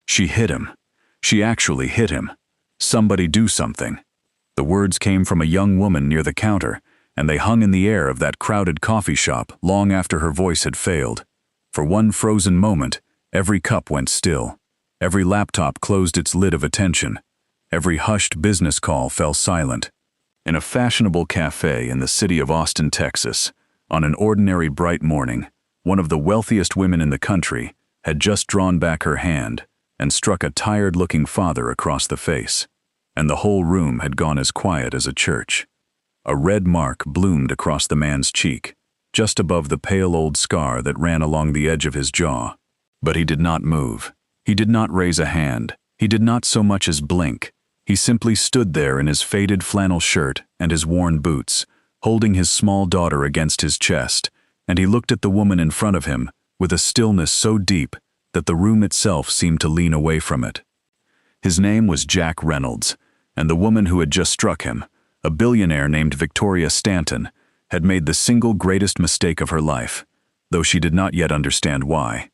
She hit him. She actually hit him. Somebody do something. The words came from a young woman near the counter, and they hung in the air of that crowded coffee shop long after her voice had failed. For one frozen moment, every cup went still. Every laptop closed its lid of attention. Every hushed business call fell silent. In a fashionable cafe in the city of Austin, Texas, on an ordinary bright morning, one of the wealthiest women in the country had just drawn back her hand and struck a tired-looking father across the face, and the whole room had gone as quiet as a church. A red mark bloomed across the man's cheek, just above the pale old scar that ran along the edge of his jaw. But he did not move. He did not raise a hand. He did not so much as blink. He simply stood there in his faded flannel shirt and his worn boots, holding his small daughter against his chest, and he looked at the woman in front of him with a stillness so deep that the room itself seemed to lean away from it. His name was Jack Reynolds, and the woman who had just struck him, a billionaire named Victoria Stanton, had made the single greatest mistake of her life, though she did not yet understand why.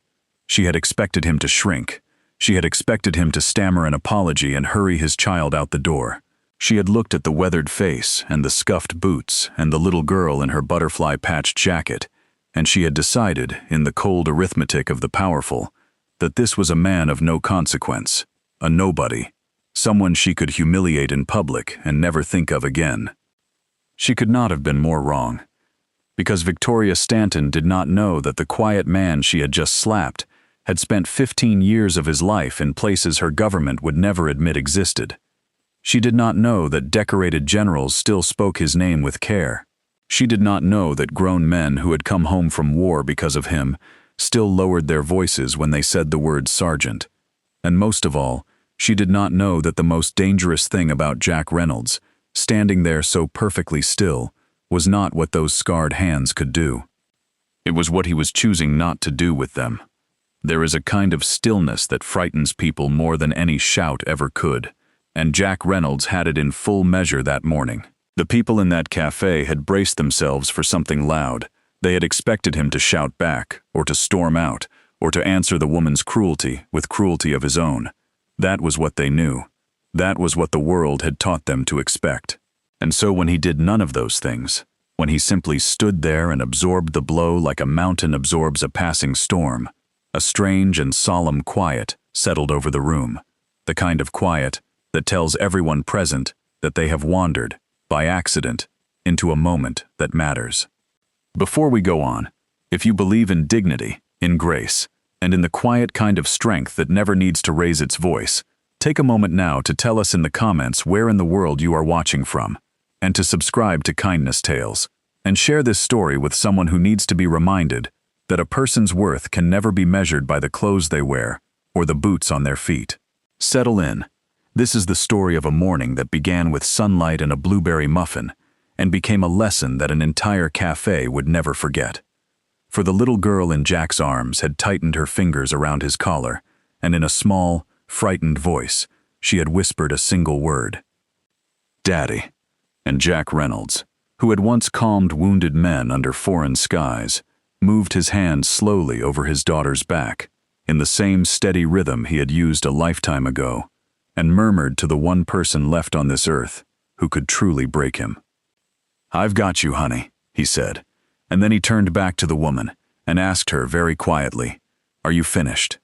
She had expected him to shrink. She had expected him to stammer an apology and hurry his child out the door. She had looked at the weathered face and the scuffed boots and the little girl in her butterfly-patched jacket, and she had decided, in the cold arithmetic of the powerful, that this was a man of no consequence, a nobody, someone she could humiliate in public and never think of again. She could not have been more wrong, because Victoria Stanton did not know that the quiet man she had just slapped had spent 15 years of his life in places her government would never admit existed. She did not know that decorated generals still spoke his name with care. She did not know that grown men who had come home from war because of him still lowered their voices when they said the word sergeant. And most of all, she did not know that the most dangerous thing about Jack Reynolds, standing there so perfectly still, was not what those scarred hands could do. It was what he was choosing not to do with them. There is a kind of stillness that frightens people more than any shout ever could, and Jack Reynolds had it in full measure that morning. The people in that cafe had braced themselves for something loud. They had expected him to shout back, or to storm out, or to answer the woman's cruelty with cruelty of his own. That was what they knew. That was what the world had taught them to expect. And so when he did none of those things, when he simply stood there and absorbed the blow like a mountain absorbs a passing storm, a strange and solemn quiet settled over the room, the kind of quiet that tells everyone present that they have wandered, by accident, into a moment that matters. Before we go on, if you believe in dignity, in grace, and in the quiet kind of strength that never needs to raise its voice, take a moment now to tell us in the comments where in the world you are watching from, and to subscribe to Kindness Tales, and share this story with someone who needs to be reminded that a person's worth can never be measured by the clothes they wear or the boots on their feet. Settle in. This is the story of a morning that began with sunlight and a blueberry muffin and became a lesson that an entire cafe would never forget. For the little girl in Jack's arms had tightened her fingers around his collar, and in a small, frightened voice, she had whispered a single word. Daddy. And Jack Reynolds, who had once calmed wounded men under foreign skies, moved his hand slowly over his daughter's back, in the same steady rhythm he had used a lifetime ago, and murmured to the one person left on this earth who could truly break him. I've got you, honey, he said, and then he turned back to the woman and asked her very quietly, Are you finished?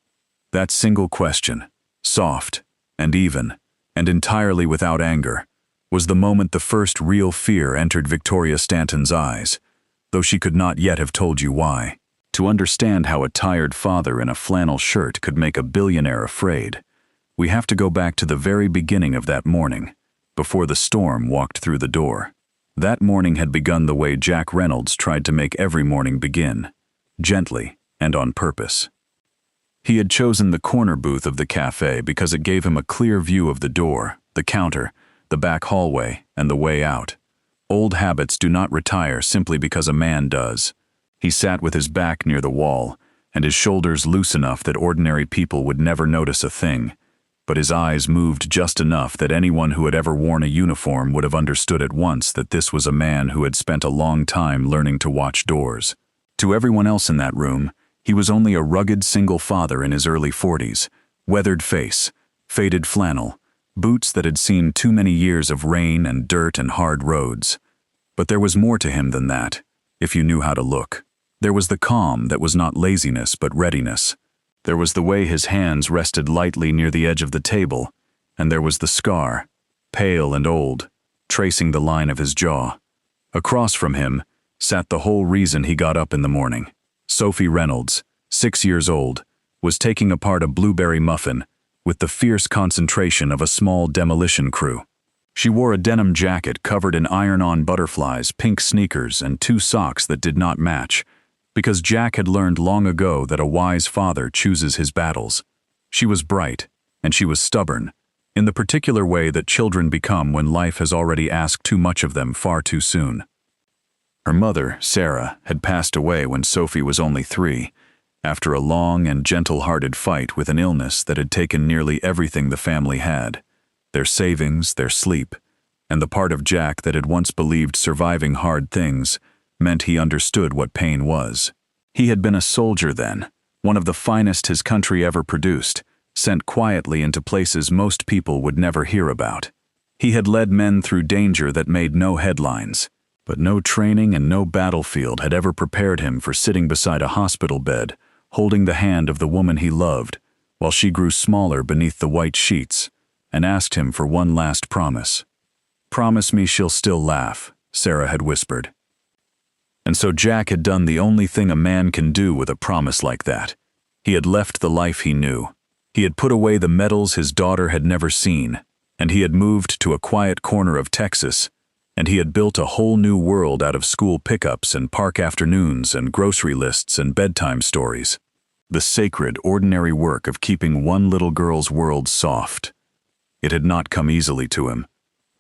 That single question, soft and even, and entirely without anger, was the moment the first real fear entered Victoria Stanton's eyes, though she could not yet have told you why. To understand how a tired father in a flannel shirt could make a billionaire afraid, we have to go back to the very beginning of that morning, before the storm walked through the door. That morning had begun the way Jack Reynolds tried to make every morning begin, gently and on purpose. He had chosen the corner booth of the cafe because it gave him a clear view of the door, the counter, the back hallway, and the way out. Old habits do not retire simply because a man does. He sat with his back near the wall, and his shoulders loose enough that ordinary people would never notice a thing, but his eyes moved just enough that anyone who had ever worn a uniform would have understood at once that this was a man who had spent a long time learning to watch doors. To everyone else in that room, he was only a rugged single father in his early 40s, Weathered face, faded flannel, boots that had seen too many years of rain and dirt and hard roads. But there was more to him than that, if you knew how to look. There was the calm that was not laziness but readiness. There was the way his hands rested lightly near the edge of the table, and there was the scar, pale and old, tracing the line of his jaw. Across from him sat the whole reason he got up in the morning. Sophie Reynolds, 6 years old, was taking apart a blueberry muffin with the fierce concentration of a small demolition crew. She wore a denim jacket covered in iron-on butterflies, pink sneakers, and 2 socks that did not match, because Jack had learned long ago that a wise father chooses his battles. She was bright, and she was stubborn, in the particular way that children become when life has already asked too much of them far too soon. Her mother, Sarah, had passed away when Sophie was only 3, after a long and gentle-hearted fight with an illness that had taken nearly everything the family had, their savings, their sleep, and the part of Jack that had once believed surviving hard things meant he understood what pain was. He had been a soldier then, one of the finest his country ever produced, sent quietly into places most people would never hear about. He had led men through danger that made no headlines, but no training and no battlefield had ever prepared him for sitting beside a hospital bed, holding the hand of the woman he loved, while she grew smaller beneath the white sheets, and asked him for one last promise. "Promise me she'll still laugh," Sarah had whispered. And so Jack had done the only thing a man can do with a promise like that. He had left the life he knew. He had put away the medals his daughter had never seen, and he had moved to a quiet corner of Texas, and he had built a whole new world out of school pickups and park afternoons and grocery lists and bedtime stories. The sacred, ordinary work of keeping one little girl's world soft. It had not come easily to him.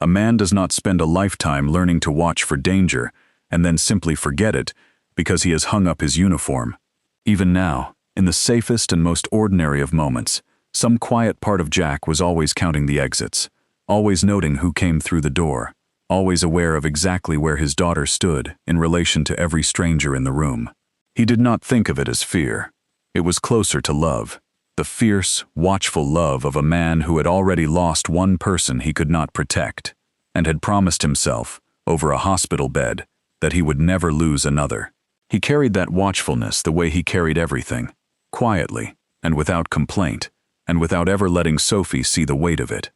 A man does not spend a lifetime learning to watch for danger and then simply forget it because he has hung up his uniform. Even now, in the safest and most ordinary of moments, some quiet part of Jack was always counting the exits, always noting who came through the door, always aware of exactly where his daughter stood in relation to every stranger in the room. He did not think of it as fear. It was closer to love, the fierce, watchful love of a man who had already lost one person he could not protect, and had promised himself, over a hospital bed, that he would never lose another. He carried that watchfulness the way he carried everything, quietly, and without complaint, and without ever letting Sophie see the weight of it.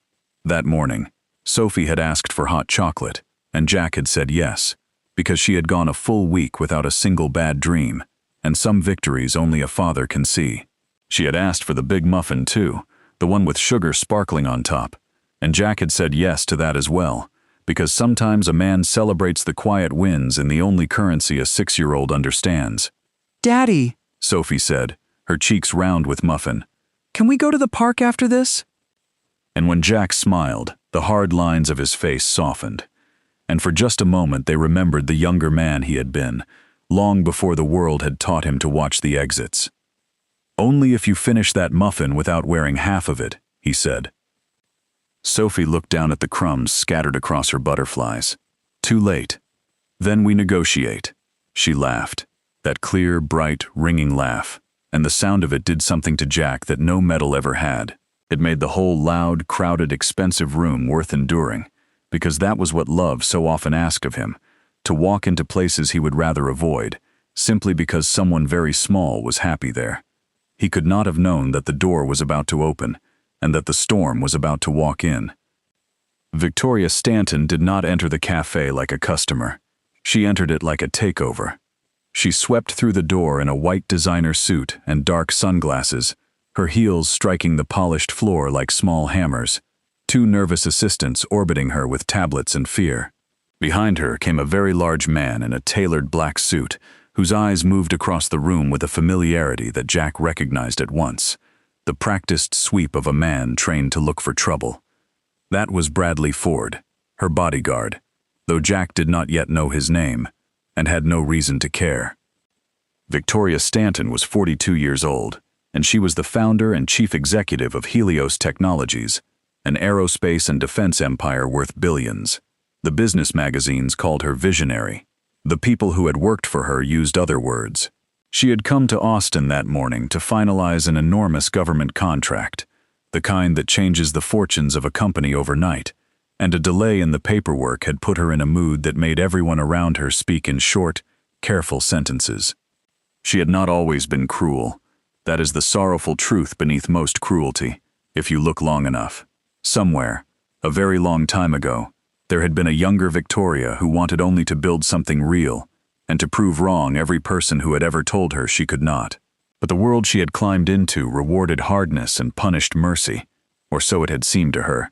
That morning, Sophie had asked for hot chocolate, and Jack had said yes, because she had gone a full week without a single bad dream, and some victories only a father can see. She had asked for the big muffin too, the one with sugar sparkling on top, and Jack had said yes to that as well, because sometimes a man celebrates the quiet wins in the only currency a 6-year-old understands. "Daddy," Sophie said, her cheeks round with muffin, "can we go to the park after this?" and when Jack smiled, the hard lines of his face softened, and for just a moment they remembered the younger man he had been, long before the world had taught him to watch the exits. "Only if you finish that muffin without wearing half of it," he said. Sophie looked down at the crumbs scattered across her butterflies. "Too late. Then we negotiate." She laughed, that clear, bright, ringing laugh, and the sound of it did something to Jack that no medal ever had. It made the whole loud, crowded, expensive room worth enduring, because that was what love so often asked of him, to walk into places he would rather avoid, simply because someone very small was happy there. He could not have known that the door was about to open, and that the storm was about to walk in. Victoria Stanton did not enter the cafe like a customer. She entered it like a takeover. She swept through the door in a white designer suit and dark sunglasses, her heels striking the polished floor like small hammers, 2 nervous assistants orbiting her with tablets and fear. Behind her came a very large man in a tailored black suit, whose eyes moved across the room with a familiarity that Jack recognized at once, the practiced sweep of a man trained to look for trouble. That was Bradley Ford, her bodyguard, though Jack did not yet know his name, and had no reason to care. Victoria Stanton was 42 years old, and she was the founder and chief executive of Helios Technologies, an aerospace and defense empire worth billions. The business magazines called her visionary. The people who had worked for her used other words. She had come to Austin that morning to finalize an enormous government contract, the kind that changes the fortunes of a company overnight, and a delay in the paperwork had put her in a mood that made everyone around her speak in short, careful sentences. She had not always been cruel. That is the sorrowful truth beneath most cruelty, if you look long enough. Somewhere, a very long time ago, there had been a younger Victoria who wanted only to build something real, and to prove wrong every person who had ever told her she could not. But the world she had climbed into rewarded hardness and punished mercy, or so it had seemed to her,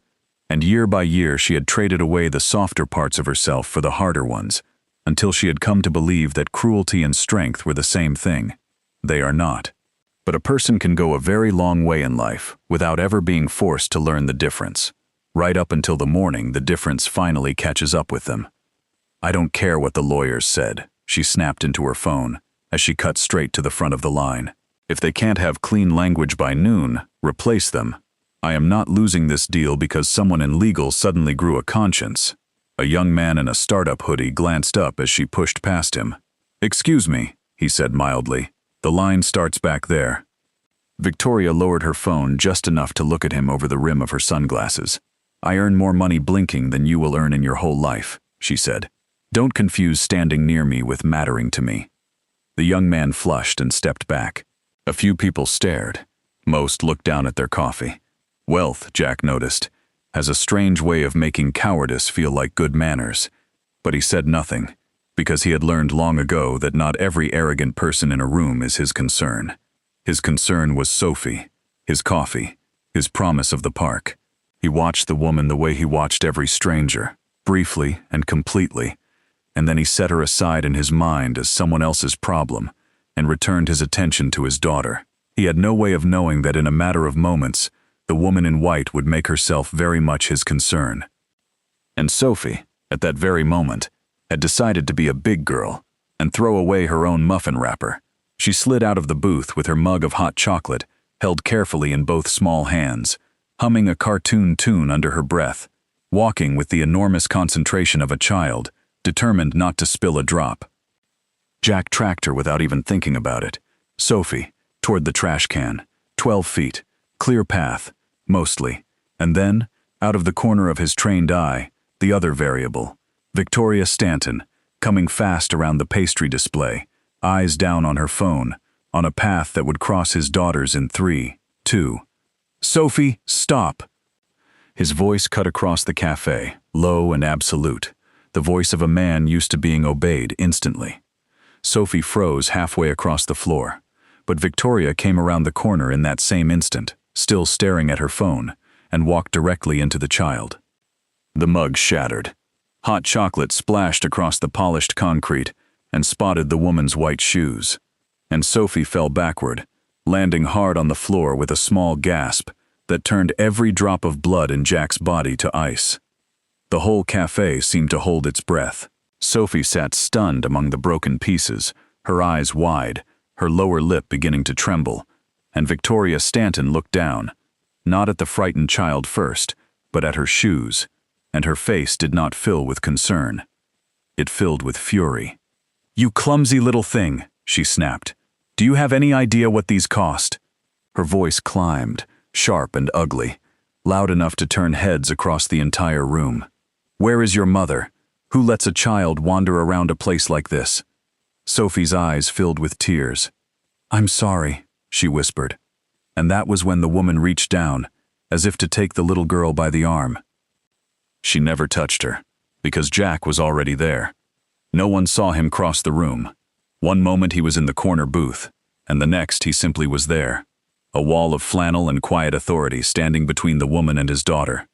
and year by year she had traded away the softer parts of herself for the harder ones, until she had come to believe that cruelty and strength were the same thing. They are not. But a person can go a very long way in life without ever being forced to learn the difference. Right up until the morning, the difference finally catches up with them. "I don't care what the lawyers said," she snapped into her phone as she cut straight to the front of the line. "If they can't have clean language by noon, replace them. I am not losing this deal because someone in legal suddenly grew a conscience." A young man in a startup hoodie glanced up as she pushed past him. "Excuse me," he said mildly. "The line starts back there." Victoria lowered her phone just enough to look at him over the rim of her sunglasses. "I earn more money blinking than you will earn in your whole life," she said. "Don't confuse standing near me with mattering to me." The young man flushed and stepped back. A few people stared. Most looked down at their coffee. Wealth, Jack noticed, has a strange way of making cowardice feel like good manners. But he said nothing, because he had learned long ago that not every arrogant person in a room is his concern. His concern was Sophie, his coffee, his promise of the park. He watched the woman the way he watched every stranger, briefly and completely, and then he set her aside in his mind as someone else's problem and returned his attention to his daughter. He had no way of knowing that in a matter of moments, the woman in white would make herself very much his concern. And Sophie, at that very moment, had decided to be a big girl and throw away her own muffin wrapper. She slid out of the booth with her mug of hot chocolate, held carefully in both small hands, humming a cartoon tune under her breath, walking with the enormous concentration of a child, determined not to spill a drop. Jack tracked her without even thinking about it. Sophie, toward the trash can, 12 feet, clear path, mostly, and then, out of the corner of his trained eye, the other variable, Victoria Stanton, coming fast around the pastry display, eyes down on her phone, on a path that would cross his daughter's in 3, 2. "Sophie, stop!" His voice cut across the cafe, low and absolute, the voice of a man used to being obeyed instantly. Sophie froze halfway across the floor, but Victoria came around the corner in that same instant, still staring at her phone, and walked directly into the child. The mug shattered. Hot chocolate splashed across the polished concrete and spotted the woman's white shoes. And Sophie fell backward, landing hard on the floor with a small gasp that turned every drop of blood in Jack's body to ice. The whole cafe seemed to hold its breath. Sophie sat stunned among the broken pieces, her eyes wide, her lower lip beginning to tremble, and Victoria Stanton looked down, not at the frightened child first, but at her shoes, and her face did not fill with concern. It filled with fury. "You clumsy little thing," she snapped. "Do you have any idea what these cost?" Her voice climbed, sharp and ugly, loud enough to turn heads across the entire room. "Where is your mother? Who lets a child wander around a place like this?" Sophie's eyes filled with tears. "I'm sorry," she whispered. And that was when the woman reached down, as if to take the little girl by the arm. She never touched her, because Jack was already there. No one saw him cross the room. One moment he was in the corner booth, and the next he simply was there. A wall of flannel and quiet authority standing between the woman and his daughter.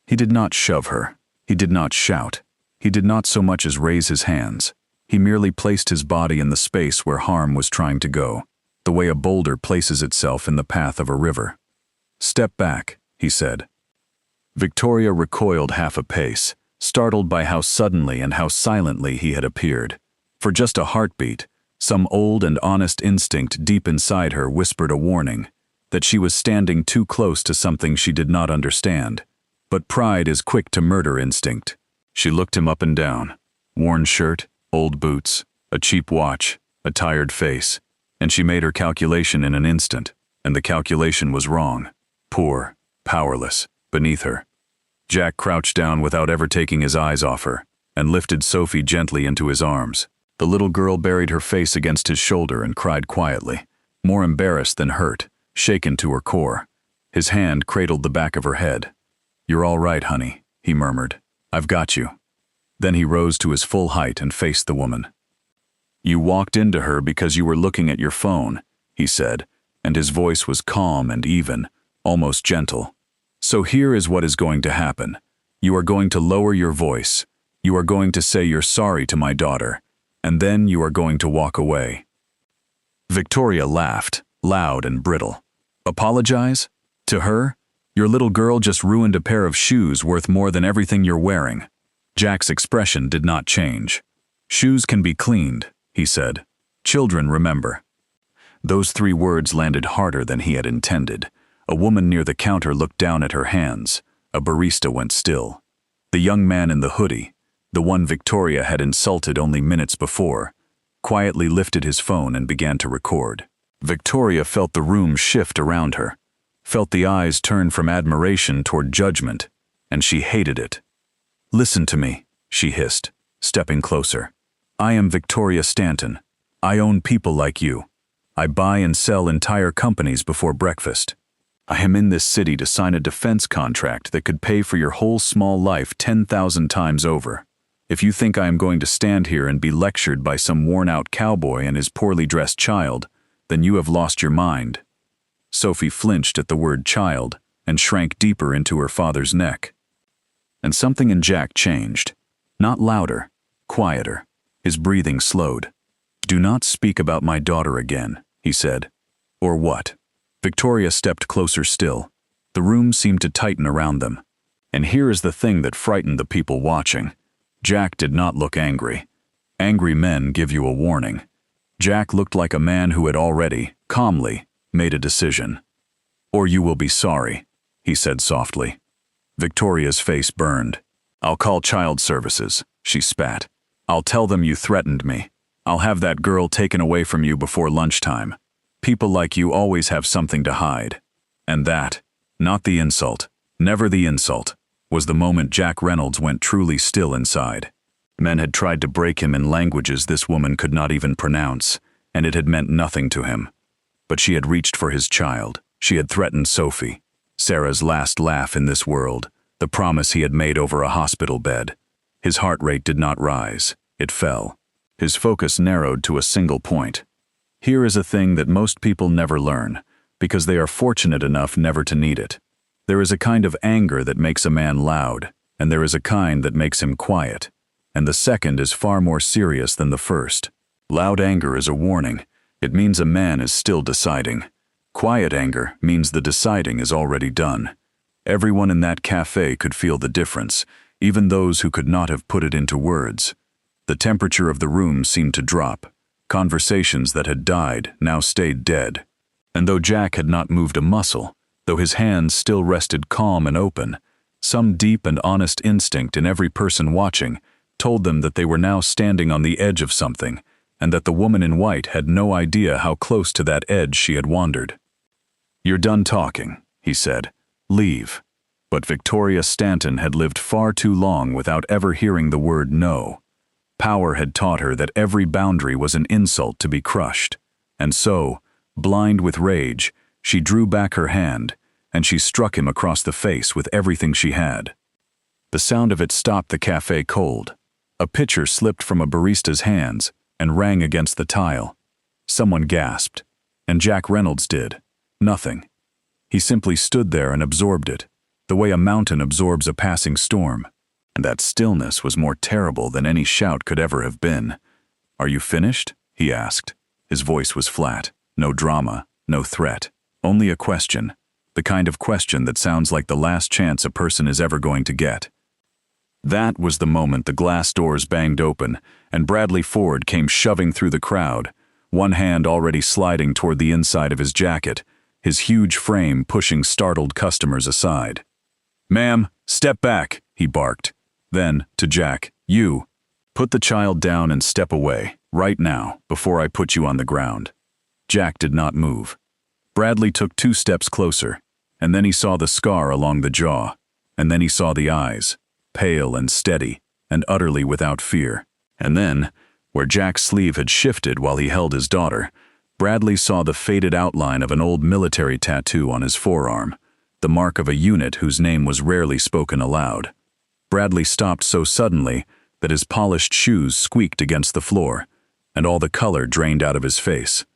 He did not shove her. He did not shout. He did not so much as raise his hands. He merely placed his body in the space where harm was trying to go, the way a boulder places itself in the path of a river. "Step back," he said. Victoria recoiled half a pace, startled by how suddenly and how silently he had appeared. For just a heartbeat, some old and honest instinct deep inside her whispered a warning, that she was standing too close to something she did not understand. But pride is quick to murder instinct. She looked him up and down. Worn shirt, old boots, a cheap watch, a tired face, and she made her calculation in an instant, and the calculation was wrong. poor, powerless, beneath her. Jack crouched down without ever taking his eyes off her, and lifted Sophie gently into his arms. The little girl buried her face against his shoulder and cried quietly, more embarrassed than hurt, shaken to her core. His hand cradled the back of her head. "You're all right, honey," he murmured. "I've got you." Then he rose to his full height and faced the woman. "You walked into her because you were looking at your phone," he said, and his voice was calm and even, almost gentle. "So here is what is going to happen. You are going to lower your voice. You are going to say you're sorry to my daughter, and then you are going to walk away." Victoria laughed, loud and brittle. "Apologize? To her? Your little girl just ruined a pair of shoes worth more than everything you're wearing." Jack's expression did not change. "Shoes can be cleaned," he said. "Children remember." Those 3 words landed harder than he had intended. A woman near the counter looked down at her hands. A barista went still. The young man in the hoodie, the one Victoria had insulted only minutes before, quietly lifted his phone and began to record. Victoria felt the room shift around her, felt the eyes turn from admiration toward judgment, and she hated it. "Listen to me," she hissed, stepping closer. "I am Victoria Stanton. I own people like you. I buy and sell entire companies before breakfast. I am in this city to sign a defense contract that could pay for your whole small life 10,000 times over. If you think I am going to stand here and be lectured by some worn-out cowboy and his poorly dressed child, then you have lost your mind." Sophie flinched at the word child and shrank deeper into her father's neck. And something in Jack changed. Not louder, quieter. His breathing slowed. "Do not speak about my daughter again," he said. "Or what?" Victoria stepped closer still. The room seemed to tighten around them. And here is the thing that frightened the people watching. Jack did not look angry. Angry men give you a warning. Jack looked like a man who had already, calmly, made a decision. "Or you will be sorry," he said softly. Victoria's face burned. "I'll call child services," she spat. "I'll tell them you threatened me. I'll have that girl taken away from you before lunchtime. People like you always have something to hide." And that, not the insult, never the insult, was the moment Jack Reynolds went truly still inside. Men had tried to break him in languages this woman could not even pronounce, and it had meant nothing to him. But she had reached for his child. She had threatened Sophie, Sarah's last laugh in this world, the promise he had made over a hospital bed. His heart rate did not rise, it fell. His focus narrowed to a single point. Here is a thing that most people never learn, because they are fortunate enough never to need it. There is a kind of anger that makes a man loud, and there is a kind that makes him quiet, and the second is far more serious than the first. Loud anger is a warning. It means a man is still deciding. Quiet anger means the deciding is already done. Everyone in that cafe could feel the difference, even those who could not have put it into words. The temperature of the room seemed to drop. Conversations that had died now stayed dead. And though Jack had not moved a muscle, though his hands still rested calm and open, some deep and honest instinct in every person watching told them that they were now standing on the edge of something, and that the woman in white had no idea how close to that edge she had wandered. "You're done talking," he said. "Leave." But Victoria Stanton had lived far too long without ever hearing the word no. Power had taught her that every boundary was an insult to be crushed. And so, blind with rage, she drew back her hand, and she struck him across the face with everything she had. The sound of it stopped the cafe cold. A pitcher slipped from a barista's hands and rang against the tile. Someone gasped, and Jack Reynolds did. Nothing. He simply stood there and absorbed it, the way a mountain absorbs a passing storm. And that stillness was more terrible than any shout could ever have been. "Are you finished?" he asked. His voice was flat. No drama, no threat. Only a question. The kind of question that sounds like the last chance a person is ever going to get. That was the moment the glass doors banged open, and Bradley Ford came shoving through the crowd, one hand already sliding toward the inside of his jacket, his huge frame pushing startled customers aside. "Ma'am, step back," he barked. Then, to Jack, "You, put the child down and step away, right now, before I put you on the ground." Jack did not move. Bradley took 2 steps closer. and then he saw the scar along the jaw, and then he saw the eyes, pale and steady, and utterly without fear. And then, where Jack's sleeve had shifted while he held his daughter, Bradley saw the faded outline of an old military tattoo on his forearm, the mark of a unit whose name was rarely spoken aloud. Bradley stopped so suddenly that his polished shoes squeaked against the floor, and all the color drained out of his face.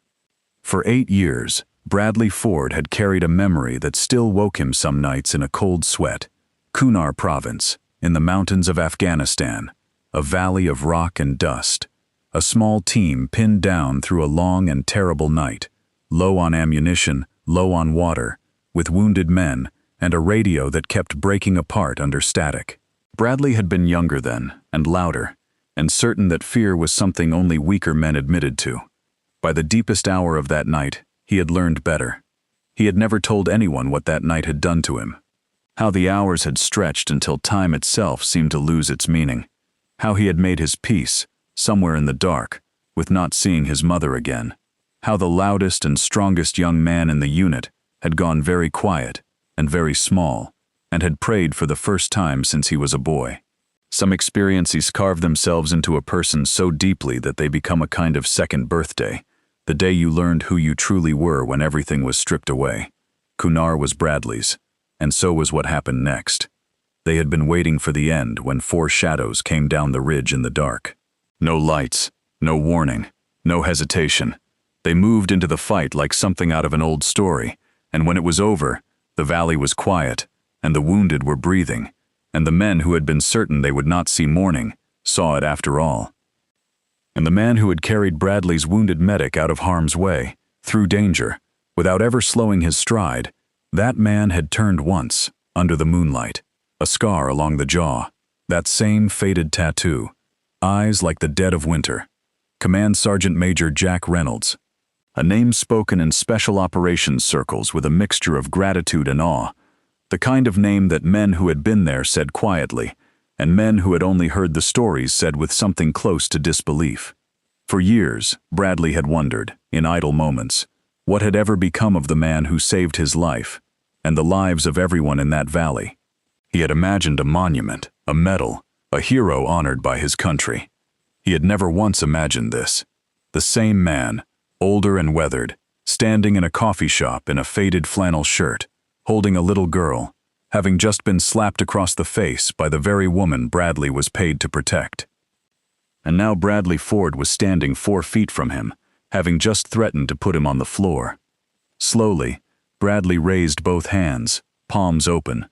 For 8 years, Bradley Ford had carried a memory that still woke him some nights in a cold sweat. Kunar Province, in the mountains of Afghanistan, a valley of rock and dust. A small team pinned down through a long and terrible night, low on ammunition, low on water, with wounded men, and a radio that kept breaking apart under static. Bradley had been younger then, and louder, and certain that fear was something only weaker men admitted to. By the deepest hour of that night, he had learned better. He had never told anyone what that night had done to him. How the hours had stretched until time itself seemed to lose its meaning. How he had made his peace, somewhere in the dark, with not seeing his mother again. How the loudest and strongest young man in the unit had gone very quiet and very small, and had prayed for the first time since he was a boy. Some experiences carve themselves into a person so deeply that they become a kind of second birthday, the day you learned who you truly were when everything was stripped away. Kunar was Bradley's, and so was what happened next. They had been waiting for the end when 4 shadows came down the ridge in the dark. No lights, no warning, no hesitation. They moved into the fight like something out of an old story, and when it was over, the valley was quiet, and the wounded were breathing, and the men who had been certain they would not see morning saw it after all. And the man who had carried Bradley's wounded medic out of harm's way, through danger, without ever slowing his stride, that man had turned once, under the moonlight, a scar along the jaw, that same faded tattoo, eyes like the dead of winter. Command Sergeant Major Jack Reynolds, a name spoken in special operations circles with a mixture of gratitude and awe, the kind of name that men who had been there said quietly, and men who had only heard the stories said with something close to disbelief. For years, Bradley had wondered, in idle moments, what had ever become of the man who saved his life, and the lives of everyone in that valley. He had imagined a monument, a medal, a hero honored by his country. He had never once imagined this. The same man, older and weathered, standing in a coffee shop in a faded flannel shirt, holding a little girl, having just been slapped across the face by the very woman Bradley was paid to protect. And now Bradley Ford was standing 4 feet from him, having just threatened to put him on the floor. Slowly, Bradley raised both hands, palms open.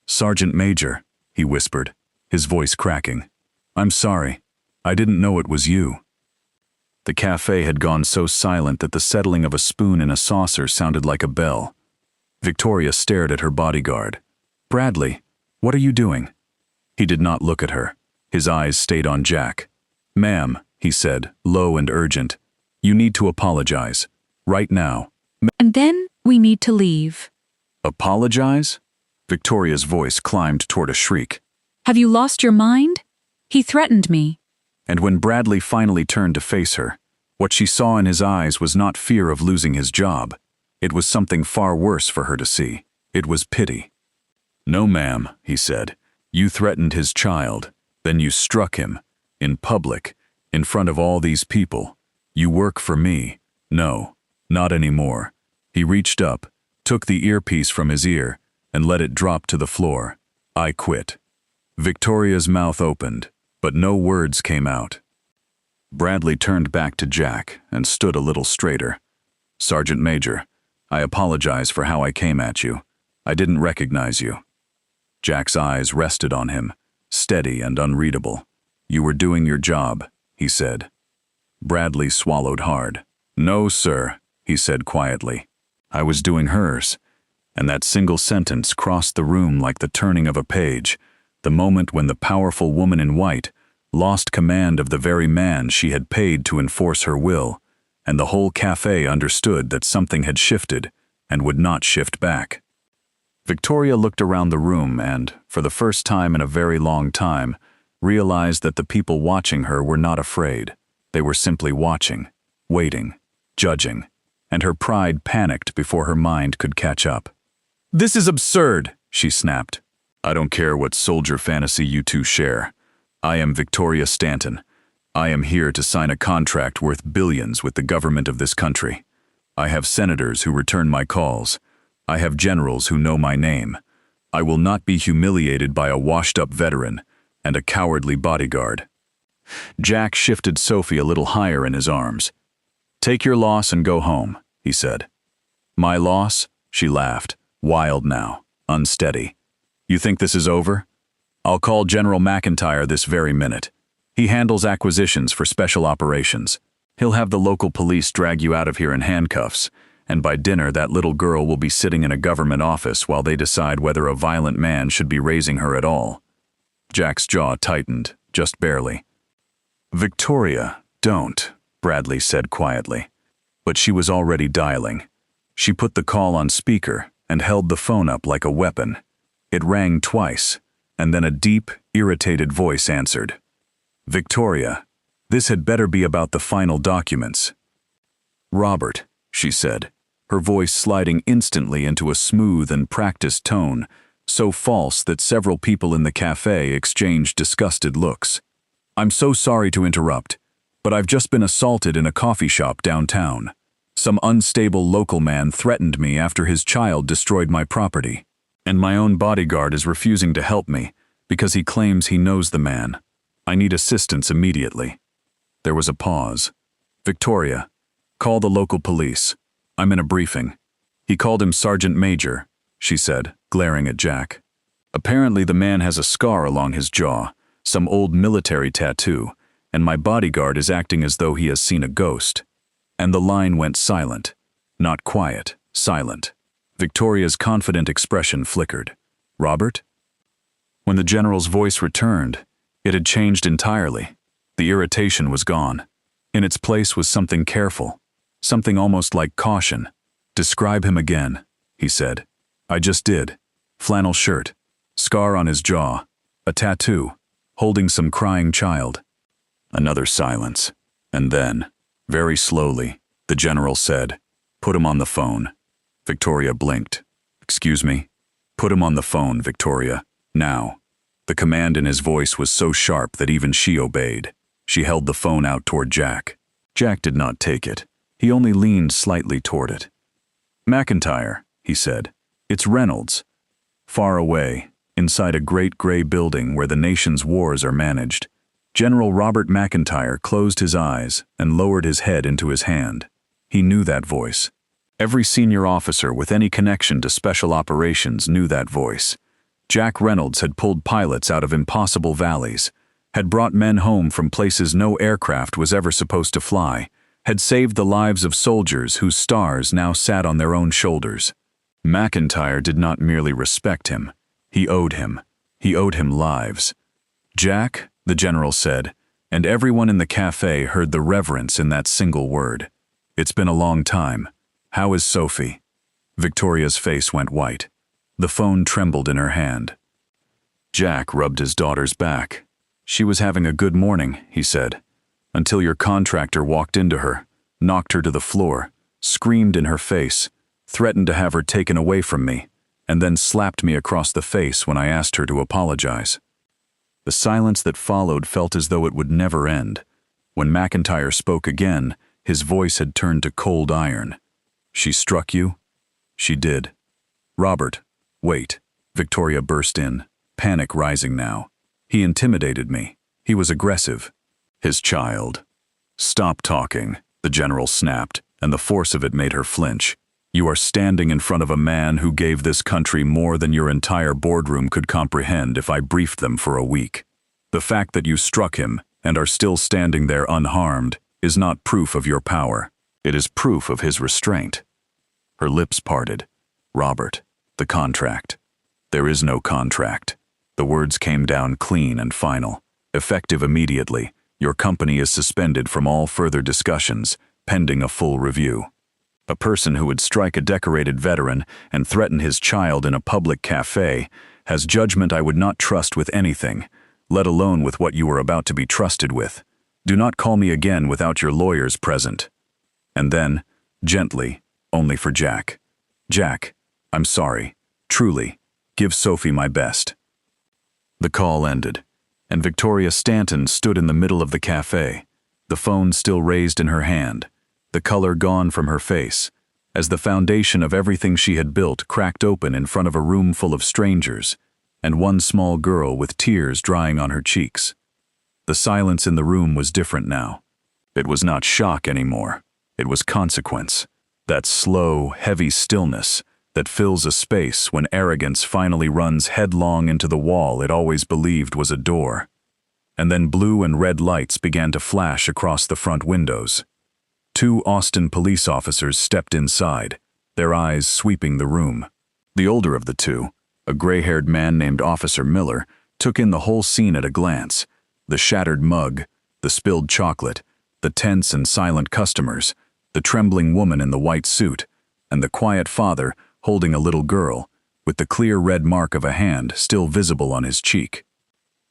"Sergeant Major," he whispered, his voice cracking. "I'm sorry. I didn't know it was you." The cafe had gone so silent that the settling of a spoon in a saucer sounded like a bell. Victoria stared at her bodyguard. "Bradley, what are you doing?" He did not look at her. His eyes stayed on Jack. "Ma'am," he said, low and urgent, "you need to apologize. Right now." "And then we need to leave." "Apologize?" Victoria's voice climbed toward a shriek. "Have you lost your mind? He threatened me." And when Bradley finally turned to face her, what she saw in his eyes was not fear of losing his job. It was something far worse for her to see. It was pity. "No, ma'am," he said. "You threatened his child. Then you struck him. In public. In front of all these people. You work for me. No, not anymore." He reached up, took the earpiece from his ear, and let it drop to the floor. "I quit." Victoria's mouth opened, but no words came out. Bradley turned back to Jack and stood a little straighter. "Sergeant Major, I apologize for how I came at you. I didn't recognize you." Jack's eyes rested on him, steady and unreadable. "You were doing your job," he said. Bradley swallowed hard. "No, sir," he said quietly. "I was doing hers." And that single sentence crossed the room like the turning of a page, the moment when the powerful woman in white lost command of the very man she had paid to enforce her will, and the whole cafe understood that something had shifted and would not shift back. Victoria looked around the room and, for the first time in a very long time, realized that the people watching her were not afraid. They were simply watching, waiting, judging, and her pride panicked before her mind could catch up. This is absurd, she snapped. I don't care what soldier fantasy you two share. I am Victoria Stanton. I am here to sign a contract worth billions with the government of this country. I have senators who return my calls. I have generals who know my name. I will not be humiliated by a washed-up veteran and a cowardly bodyguard. Jack shifted Sophie a little higher in his arms. Take your loss and go home, he said. My loss? She laughed, wild now, unsteady. You think this is over? I'll call General McIntyre this very minute. He handles acquisitions for special operations. He'll have the local police drag you out of here in handcuffs, and by dinner that little girl will be sitting in a government office while they decide whether a violent man should be raising her at all. Jack's jaw tightened, just barely. Victoria, don't, Bradley said quietly. But she was already dialing. She put the call on speaker and held the phone up like a weapon. It rang twice, and then a deep, irritated voice answered. Victoria, this had better be about the final documents. Robert, she said, her voice sliding instantly into a smooth and practiced tone, so false that several people in the cafe exchanged disgusted looks. I'm so sorry to interrupt, but I've just been assaulted in a coffee shop downtown. Some unstable local man threatened me after his child destroyed my property, and my own bodyguard is refusing to help me because he claims he knows the man. I need assistance immediately. There was a pause. Victoria, call the local police. I'm in a briefing. He called him Sergeant Major, she said, glaring at Jack. Apparently the man has a scar along his jaw, some old military tattoo, and my bodyguard is acting as though he has seen a ghost. And the line went silent. Not quiet, silent. Victoria's confident expression flickered. Robert? When the general's voice returned, it had changed entirely. The irritation was gone. In its place was something careful, something almost like caution. Describe him again, he said. I just did. Flannel shirt, scar on his jaw, a tattoo, holding some crying child. Another silence. And then, very slowly, the general said, Put him on the phone. Victoria blinked. Excuse me? Put him on the phone, Victoria. Now. The command in his voice was so sharp that even she obeyed. She held the phone out toward Jack. Jack did not take it. He only leaned slightly toward it. McIntyre, he said. It's Reynolds. Far away, inside a great gray building where the nation's wars are managed, General Robert McIntyre closed his eyes and lowered his head into his hand. He knew that voice. Every senior officer with any connection to special operations knew that voice. Jack Reynolds had pulled pilots out of impossible valleys, had brought men home from places no aircraft was ever supposed to fly, had saved the lives of soldiers whose stars now sat on their own shoulders. McIntyre did not merely respect him. He owed him. He owed him lives. Jack, the general said, and everyone in the cafe heard the reverence in that single word. It's been a long time. How is Sophie? Victoria's face went white. The phone trembled in her hand. Jack rubbed his daughter's back. She was having a good morning, he said, until your contractor walked into her, knocked her to the floor, screamed in her face, threatened to have her taken away from me, and then slapped me across the face when I asked her to apologize. The silence that followed felt as though it would never end. When McIntyre spoke again, his voice had turned to cold iron. She struck you? She did. Robert, wait. Victoria burst in, panic rising now. He intimidated me. He was aggressive. His child. Stop talking, the general snapped, and the force of it made her flinch. You are standing in front of a man who gave this country more than your entire boardroom could comprehend if I briefed them for a week. The fact that you struck him and are still standing there unharmed is not proof of your power. It is proof of his restraint. Her lips parted. Robert, the contract. There is no contract. The words came down clean and final. Effective immediately, your company is suspended from all further discussions, pending a full review. A person who would strike a decorated veteran and threaten his child in a public cafe has judgment I would not trust with anything, let alone with what you are about to be trusted with. Do not call me again without your lawyers present. And then, gently, only for Jack. Jack, I'm sorry. Truly, give Sophie my best. The call ended, and Victoria Stanton stood in the middle of the cafe, the phone still raised in her hand, the color gone from her face, as the foundation of everything she had built cracked open in front of a room full of strangers, and one small girl with tears drying on her cheeks. The silence in the room was different now. It was not shock anymore. It was consequence. That slow, heavy stillness that fills a space when arrogance finally runs headlong into the wall it always believed was a door. And then blue and red lights began to flash across the front windows. 2 Austin police officers stepped inside, their eyes sweeping the room. The older of the 2, a gray-haired man named Officer Miller, took in the whole scene at a glance. The shattered mug, the spilled chocolate, the tense and silent customers, the trembling woman in the white suit, and the quiet father holding a little girl, with the clear red mark of a hand still visible on his cheek.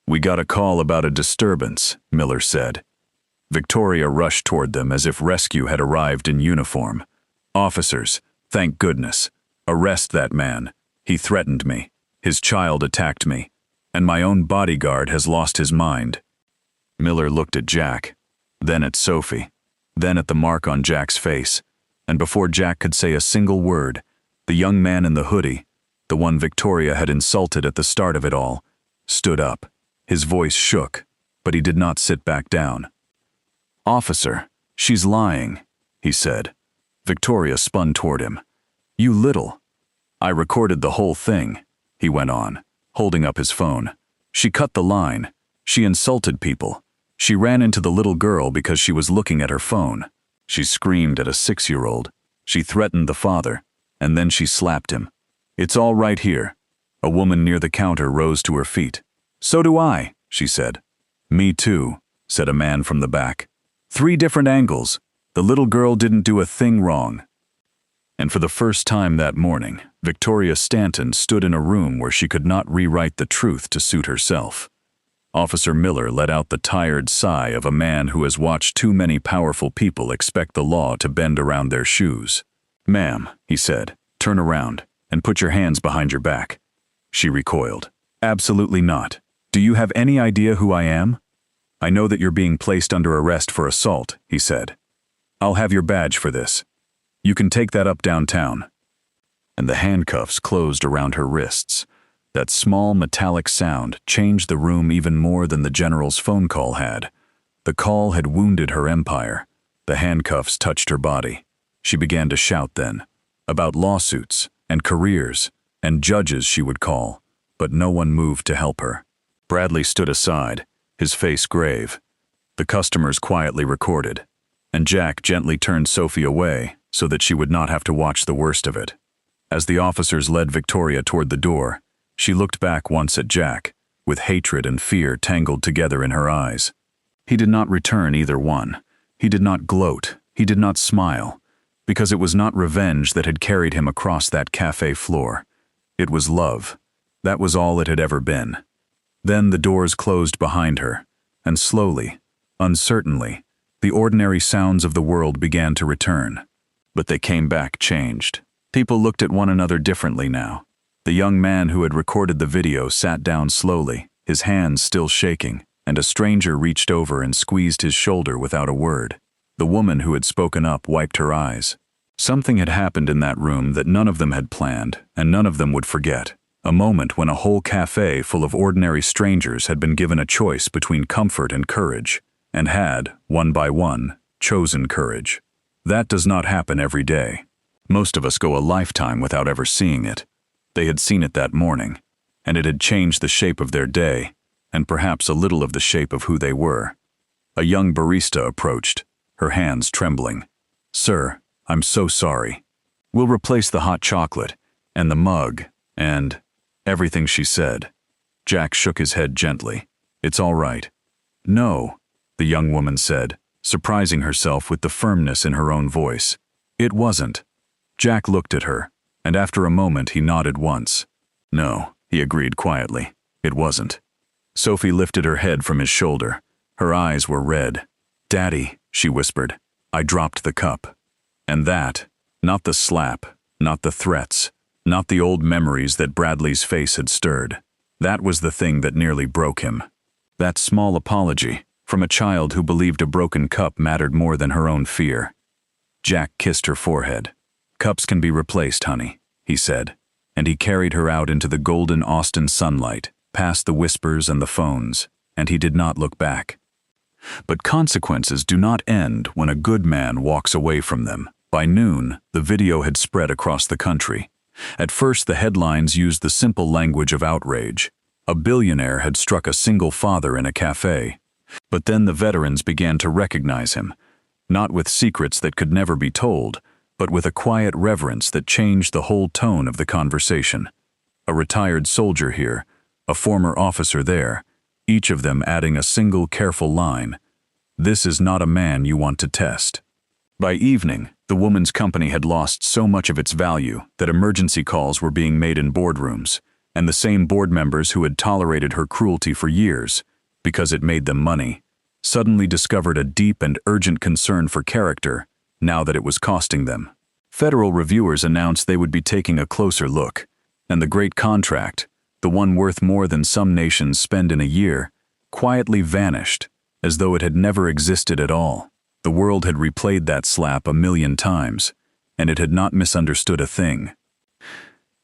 "We got a call about a disturbance," Miller said. Victoria rushed toward them as if rescue had arrived in uniform. "Officers, thank goodness. Arrest that man. He threatened me. His child attacked me. And my own bodyguard has lost his mind." Miller looked at Jack, then at Sophie, then at the mark on Jack's face, and before Jack could say a single word, the young man in the hoodie, the one Victoria had insulted at the start of it all, stood up. His voice shook, but he did not sit back down. "Officer, she's lying," he said. Victoria spun toward him. "You little." "I recorded the whole thing," he went on, holding up his phone. "She cut the line. She insulted people. She ran into the little girl because she was looking at her phone. She screamed at a 6-year-old. She threatened the father, and then she slapped him. It's all right here." A woman near the counter rose to her feet. "So do I," she said. "Me too," said a man from the back. 3 different angles. The little girl didn't do a thing wrong." And for the first time that morning, Victoria Stanton stood in a room where she could not rewrite the truth to suit herself. Officer Miller let out the tired sigh of a man who has watched too many powerful people expect the law to bend around their shoes. "Ma'am," he said, "turn around and put your hands behind your back." She recoiled. "Absolutely not. Do you have any idea who I am?" "I know that you're being placed under arrest for assault," he said. "I'll have your badge for this. You can take that up downtown." And the handcuffs closed around her wrists. That small metallic sound changed the room even more than the general's phone call had. The call had wounded her empire. The handcuffs touched her body. She began to shout then, about lawsuits and careers and judges she would call, but no one moved to help her. Bradley stood aside, his face grave. The customers quietly recorded, and Jack gently turned Sophie away so that she would not have to watch the worst of it. As the officers led Victoria toward the door, she looked back once at Jack, with hatred and fear tangled together in her eyes. He did not return either one. He did not gloat. He did not smile, because it was not revenge that had carried him across that cafe floor. It was love. That was all it had ever been. Then the doors closed behind her, and slowly, uncertainly, the ordinary sounds of the world began to return. But they came back changed. People looked at one another differently now. The young man who had recorded the video sat down slowly, his hands still shaking, and a stranger reached over and squeezed his shoulder without a word. The woman who had spoken up wiped her eyes. Something had happened in that room that none of them had planned, and none of them would forget. A moment when a whole cafe full of ordinary strangers had been given a choice between comfort and courage, and had, one by one, chosen courage. That does not happen every day. Most of us go a lifetime without ever seeing it. They had seen it that morning, and it had changed the shape of their day, and perhaps a little of the shape of who they were. A young barista approached, her hands trembling. "Sir, I'm so sorry. We'll replace the hot chocolate, and the mug, and everything," she said. Jack shook his head gently. "It's all right." "No," the young woman said, surprising herself with the firmness in her own voice. "It wasn't." Jack looked at her, and after a moment he nodded once. "No," he agreed quietly. "It wasn't." Sophie lifted her head from his shoulder. Her eyes were red. "Daddy," she whispered, "I dropped the cup." And that, not the slap, not the threats, Not the old memories that Bradley's face had stirred. That was the thing that nearly broke him. That small apology, from a child who believed a broken cup mattered more than her own fear. Jack kissed her forehead. "Cups can be replaced, honey," he said, and he carried her out into the golden Austin sunlight, past the whispers and the phones, and he did not look back. But consequences do not end when a good man walks away from them. By noon, the video had spread across the country. At first, the headlines used the simple language of outrage. A billionaire had struck a single father in a cafe. But then the veterans began to recognize him, not with secrets that could never be told, but with a quiet reverence that changed the whole tone of the conversation. A retired soldier here, a former officer there, each of them adding a single careful line, "This is not a man you want to test." By evening, the woman's company had lost so much of its value that emergency calls were being made in boardrooms, and the same board members who had tolerated her cruelty for years, because it made them money, suddenly discovered a deep and urgent concern for character now that it was costing them. Federal reviewers announced they would be taking a closer look, and the great contract, the one worth more than some nations spend in a year, quietly vanished, as though it had never existed at all. The world had replayed that slap 1,000,000 times, and it had not misunderstood a thing.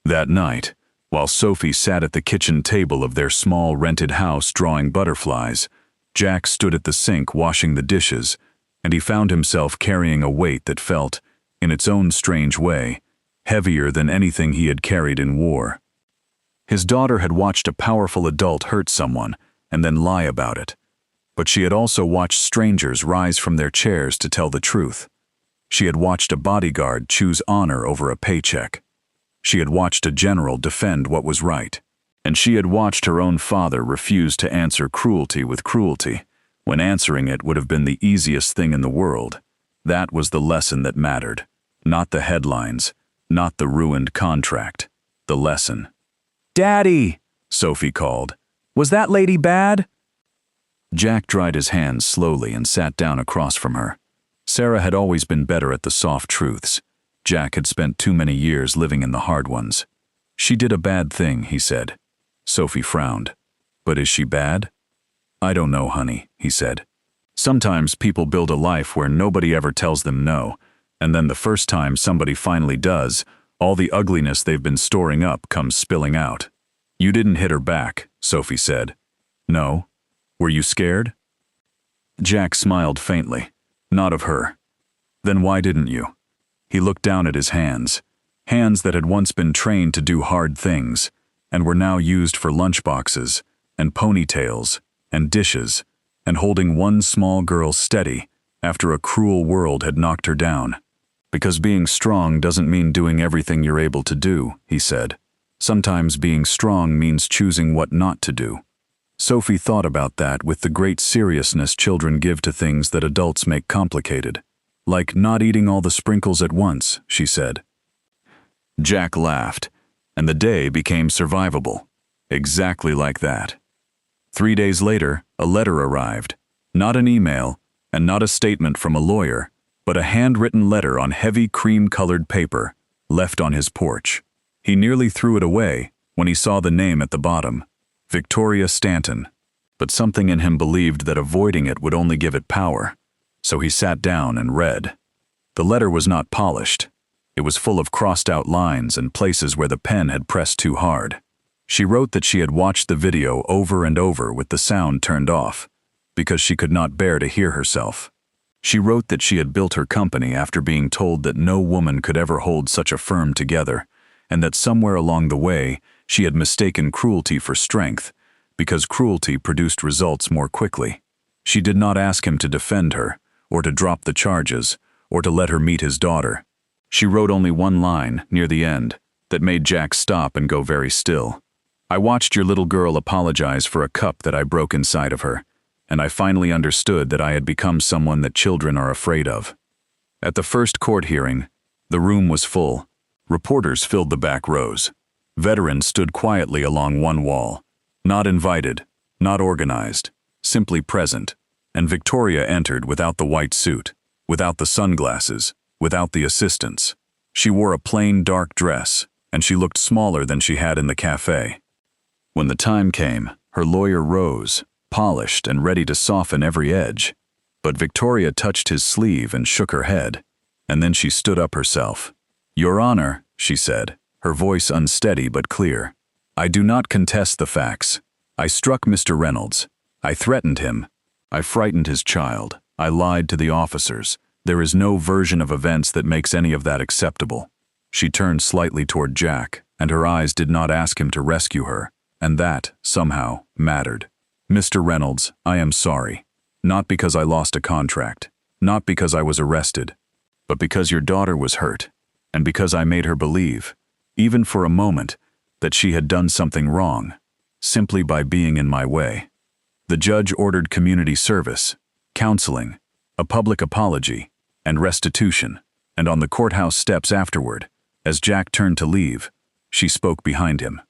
That night, while Sophie sat at the kitchen table of their small rented house drawing butterflies, Jack stood at the sink washing the dishes, and he found himself carrying a weight that felt, in its own strange way, heavier than anything he had carried in war. His daughter had watched a powerful adult hurt someone and then lie about it. But she had also watched strangers rise from their chairs to tell the truth. She had watched a bodyguard choose honor over a paycheck. She had watched a general defend what was right. And she had watched her own father refuse to answer cruelty with cruelty, when answering it would have been the easiest thing in the world. That was the lesson that mattered. Not the headlines, not the ruined contract. The lesson. "Daddy!" Sophie called. "Was that lady bad?" Jack dried his hands slowly and sat down across from her. Sarah had always been better at the soft truths. Jack had spent too many years living in the hard ones. "She did a bad thing," he said. Sophie frowned. "But is she bad?" "I don't know, honey," he said. "Sometimes people build a life where nobody ever tells them no, and then the first time somebody finally does, all the ugliness they've been storing up comes spilling out." "You didn't hit her back," Sophie said. "No. Were you scared?" Jack smiled faintly. "Not of her." "Then why didn't you?" He looked down at his hands, hands that had once been trained to do hard things, and were now used for lunchboxes, and ponytails, and dishes, and holding one small girl steady after a cruel world had knocked her down. "Because being strong doesn't mean doing everything you're able to do," he said. "Sometimes being strong means choosing what not to do." Sophie thought about that with the great seriousness children give to things that adults make complicated. "Like not eating all the sprinkles at once," she said. Jack laughed, and the day became survivable. Exactly like that. 3 days later, a letter arrived. Not an email, and not a statement from a lawyer, but a handwritten letter on heavy cream-colored paper, left on his porch. He nearly threw it away when he saw the name at the bottom, Victoria Stanton. But something in him believed that avoiding it would only give it power, so he sat down and read. The letter was not polished. It was full of crossed-out lines and places where the pen had pressed too hard. She wrote that she had watched the video over and over with the sound turned off, because she could not bear to hear herself. She wrote that she had built her company after being told that no woman could ever hold such a firm together, and that somewhere along the way she had mistaken cruelty for strength, because cruelty produced results more quickly. She did not ask him to defend her, or to drop the charges, or to let her meet his daughter. She wrote only one line, near the end, that made Jack stop and go very still. "I watched your little girl apologize for a cup that I broke inside of her, and I finally understood that I had become someone that children are afraid of." At the first court hearing, the room was full. Reporters filled the back rows. Veterans stood quietly along one wall, not invited, not organized, simply present, and Victoria entered without the white suit, without the sunglasses, without the assistants. She wore a plain dark dress, and she looked smaller than she had in the cafe. When the time came, her lawyer rose, polished and ready to soften every edge. But Victoria touched his sleeve and shook her head, and then she stood up herself. "Your Honor," she said, her voice unsteady but clear, "I do not contest the facts. I struck Mr. Reynolds. I threatened him. I frightened his child. I lied to the officers. There is no version of events that makes any of that acceptable." She turned slightly toward Jack, and her eyes did not ask him to rescue her, and that, somehow, mattered. "Mr. Reynolds, I am sorry. Not because I lost a contract, not because I was arrested, but because your daughter was hurt, and because I made her believe, even for a moment, that she had done something wrong, simply by being in my way." The judge ordered community service, counseling, a public apology, and restitution, and on the courthouse steps afterward, as Jack turned to leave, she spoke behind him.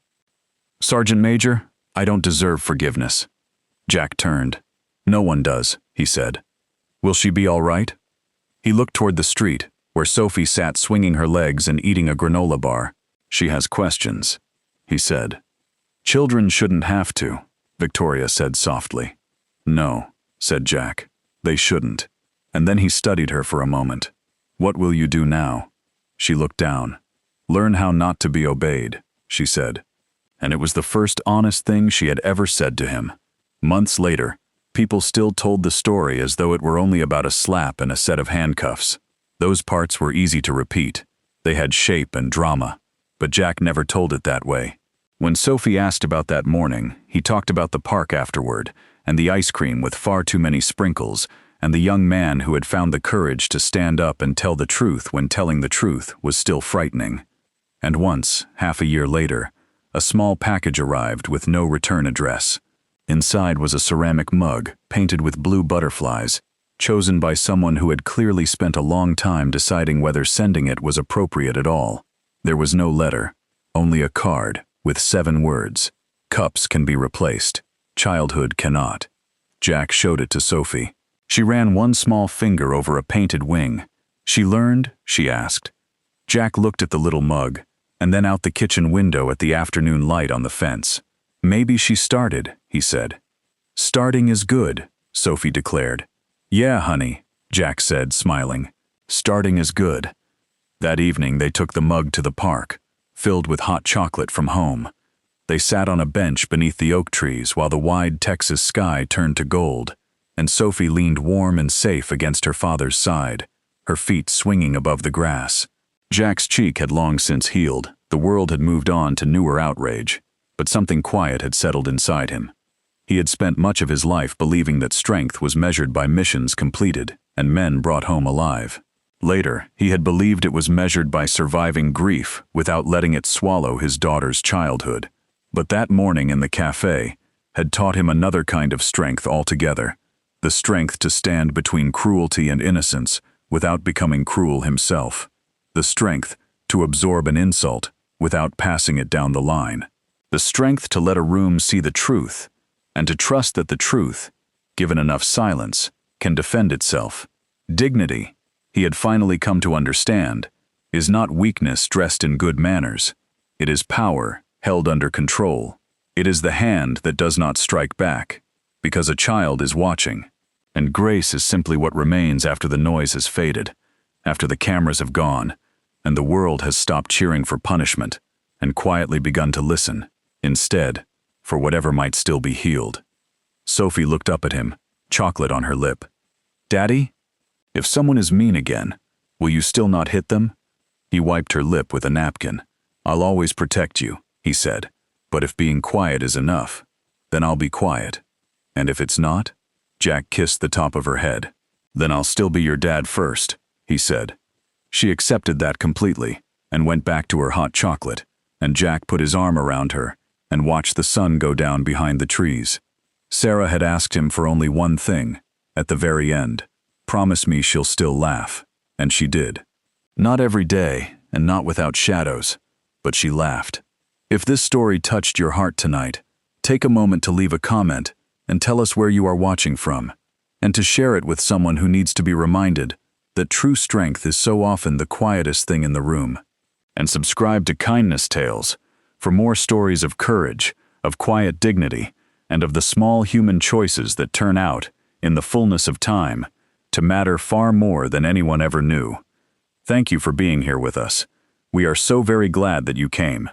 "Sergeant Major, I don't deserve forgiveness." Jack turned. "No one does," he said. "Will she be all right?" He looked toward the street, where Sophie sat swinging her legs and eating a granola bar. "She has questions," he said. "Children shouldn't have to," Victoria said softly. "No," said Jack, "they shouldn't." And then he studied her for a moment. "What will you do now?" She looked down. "Learn how not to be obeyed," she said. And it was the first honest thing she had ever said to him. Months later, people still told the story as though it were only about a slap and a set of handcuffs. Those parts were easy to repeat. They had shape and drama. But Jack never told it that way. When Sophie asked about that morning, he talked about the park afterward, and the ice cream with far too many sprinkles, and the young man who had found the courage to stand up and tell the truth when telling the truth was still frightening. And once, half a year later, a small package arrived with no return address. Inside was a ceramic mug painted with blue butterflies, chosen by someone who had clearly spent a long time deciding whether sending it was appropriate at all. There was no letter, only a card with 7 words. "Cups can be replaced. Childhood cannot." Jack showed it to Sophie. She ran one small finger over a painted wing. "She learned?" she asked. Jack looked at the little mug, and then out the kitchen window at the afternoon light on the fence. "Maybe she started," he said. "Starting is good," Sophie declared. "Yeah, honey," Jack said, smiling. "Starting is good." That evening they took the mug to the park, filled with hot chocolate from home. They sat on a bench beneath the oak trees while the wide Texas sky turned to gold, and Sophie leaned warm and safe against her father's side, her feet swinging above the grass. Jack's cheek had long since healed. The world had moved on to newer outrage, but something quiet had settled inside him. He had spent much of his life believing that strength was measured by missions completed and men brought home alive. Later, he had believed it was measured by surviving grief without letting it swallow his daughter's childhood. But that morning in the cafe had taught him another kind of strength altogether, the strength to stand between cruelty and innocence without becoming cruel himself, the strength to absorb an insult without passing it down the line, the strength to let a room see the truth, and to trust that the truth, given enough silence, can defend itself. Dignity, he had finally come to understand, is not weakness dressed in good manners. It is power held under control. It is the hand that does not strike back, because a child is watching. And grace is simply what remains after the noise has faded, after the cameras have gone, and the world has stopped cheering for punishment and quietly begun to listen, instead, for whatever might still be healed. Sophie looked up at him, chocolate on her lip. "Daddy? If someone is mean again, will you still not hit them?" He wiped her lip with a napkin. "I'll always protect you," he said. "But if being quiet is enough, then I'll be quiet. And if it's not?" Jack kissed the top of her head. "Then I'll still be your dad first," he said. She accepted that completely and went back to her hot chocolate, and Jack put his arm around her and watched the sun go down behind the trees. Sarah had asked him for only one thing, at the very end. "Promise me she'll still laugh," and she did. Not every day, and not without shadows, but she laughed. If this story touched your heart tonight, take a moment to leave a comment and tell us where you are watching from, and to share it with someone who needs to be reminded that true strength is so often the quietest thing in the room. and subscribe to Kindness Tales for more stories of courage, of quiet dignity, and of the small human choices that turn out, in the fullness of time, to matter far more than anyone ever knew. Thank you for being here with us. We are so very glad that you came.